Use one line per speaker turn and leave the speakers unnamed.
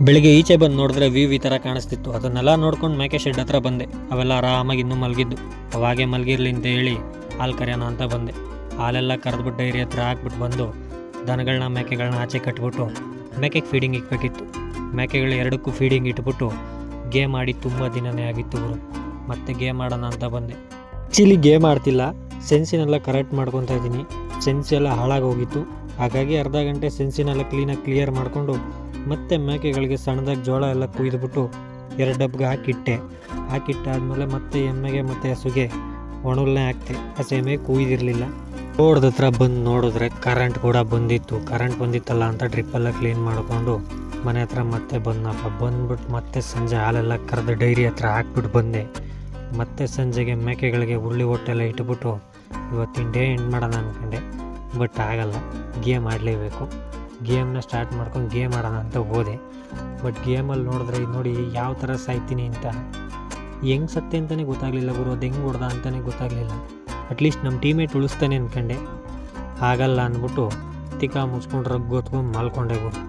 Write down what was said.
ಬೆಳಿಗ್ಗೆ ಈಚೆ ಬಂದು ನೋಡಿದ್ರೆ ವ್ಯೂ ಈ ಥರ ಕಾಣಿಸ್ತಿತ್ತು. ಅದನ್ನೆಲ್ಲ ನೋಡ್ಕೊಂಡು ಮೇಕೆ ಶೆಡ್ ಹತ್ರ ಬಂದೆ. ಅವೆಲ್ಲ ಆರಾಮಾಗಿ ಇನ್ನೂ ಮಲಗಿದ್ದು. ಅವಾಗೆ ಮಲಗಿರ್ಲಿ ಅಂತ ಹೇಳಿ ಹಾಲು ಕರೆಯೋಣ ಅಂತ ಬಂದೆ. ಹಾಲೆಲ್ಲ ಕರೆದ್ಬಿಟ್ಟು ಡೈರಿ ಹತ್ರ ಹಾಕ್ಬಿಟ್ಟು ಬಂದು ದನಗಳನ್ನ ಮೇಕೆಗಳನ್ನ ಆಚೆ ಕಟ್ಬಿಟ್ಟು ಮೇಕೆಗೆ ಫೀಡಿಂಗ್ ಇಕ್ಬೇಕಿತ್ತು. ಮೇಕೆಗಳು ಎರಡಕ್ಕೂ ಫೀಡಿಂಗ್ ಇಟ್ಬಿಟ್ಟು ಗೇಮ್ ಆಡಿ ತುಂಬ ದಿನವೇ ಆಗಿತ್ತು ಗುರು. ಮತ್ತೆ ಗೇಮ್ ಆಡೋಣ ಅಂತ ಬಂದೆ. ಆ್ಯಕ್ಚುಲಿ ಗೇಮ್ ಆಡ್ತಿಲ್ಲ, ಸೆನ್ಸಿನೆಲ್ಲ ಕರೆಕ್ಟ್ ಮಾಡ್ಕೊತಾ ಇದ್ದೀನಿ. ಸೆನ್ಸ್ ಎಲ್ಲ ಹಾಳಾಗೋಗಿತ್ತು. ಹಾಗಾಗಿ ಅರ್ಧ ಗಂಟೆ ಸೆನ್ಸಿನೆಲ್ಲ ಕ್ಲೀನಾಗಿ ಕ್ಲಿಯರ್ ಮಾಡಿಕೊಂಡು ಮತ್ತೆ ಮೇಕೆಗಳಿಗೆ ಸಣ್ಣದಾಗಿ ಜೋಳ ಎಲ್ಲ ಕುಯ್ದುಬಿಟ್ಟು 2 ಡಬ್ಗೆ ಹಾಕಿಟ್ಟಾದ್ಮೇಲೆ ಮತ್ತೆ ಎಮ್ಮೆಗೆ ಮತ್ತು ಹಸುಗೆ ಒಣುಲ್ನೇ ಹಾಕ್ತೆ. ಹಸೆ ಎಮ್ಮೆ ಕುಯ್ದಿರಲಿಲ್ಲ. ರೋಡ್ದ ಹತ್ರ ಬಂದು ನೋಡಿದ್ರೆ ಕರೆಂಟ್ ಕೂಡ ಬಂದಿತ್ತು. ಕರೆಂಟ್ ಬಂದಿತ್ತಲ್ಲ ಅಂತ ಡ್ರಿಪ್ಪೆಲ್ಲ ಕ್ಲೀನ್ ಮಾಡಿಕೊಂಡು ಮನೆ ಹತ್ರ ಮತ್ತೆ ಬಂದ್ಬಿಟ್ಟು ಮತ್ತೆ ಸಂಜೆ ಹಾಲೆಲ್ಲ ಕರೆದು ಡೈರಿ ಹತ್ರ ಹಾಕ್ಬಿಟ್ಟು ಬಂದೆ. ಮತ್ತೆ ಸಂಜೆಗೆ ಮೇಕೆಗಳಿಗೆ ಉಳ್ಳಿ ಹೊಟ್ಟೆಲ್ಲ ಇಟ್ಬಿಟ್ಟು ಇವತ್ತಿನ ಡೇ ಎಂಡ್ ಮಾಡೋಣ ಅಂದ್ಕೊಂಡೆ. ಬಟ್ ಆಗಲ್ಲ, ಗೇಮ್ ಆಡಲೇಬೇಕು. ಗೇಮ್ನ ಸ್ಟಾರ್ಟ್ ಮಾಡ್ಕೊಂಡು ಗೇಮ್ ಆಡೋಣ ಅಂತ ಹೋದೆ. ಬಟ್ ಗೇಮಲ್ಲಿ ನೋಡಿದ್ರೆ ನೋಡಿ ಯಾವ ಥರ ಸಾಯ್ತೀನಿ ಅಂತ. ಹೆಂಗೆ ಸತ್ತೆ ಅಂತಲೇ ಗೊತ್ತಾಗಲಿಲ್ಲ ಗುರು. ಅದು ಹೆಂಗೆ ಹೊಡ್ದ ಅಂತಲೇ ಗೊತ್ತಾಗಲಿಲ್ಲ. ಅಟ್ಲೀಸ್ಟ್ ನಮ್ಮ ಟೀಮೇಟ್ ಉಳಿಸ್ತಾನೆ ಅಂದ್ಕೊಂಡೆ. ಆಗಲ್ಲ ಅಂದ್ಬಿಟ್ಟು ತಿಕ್ಕ ಮುಚ್ಕೊಂಡು ರಗ್ಗೊತ್ಕೊಂಡು ಮಲ್ಕೊಂಡೆ ಗುರು.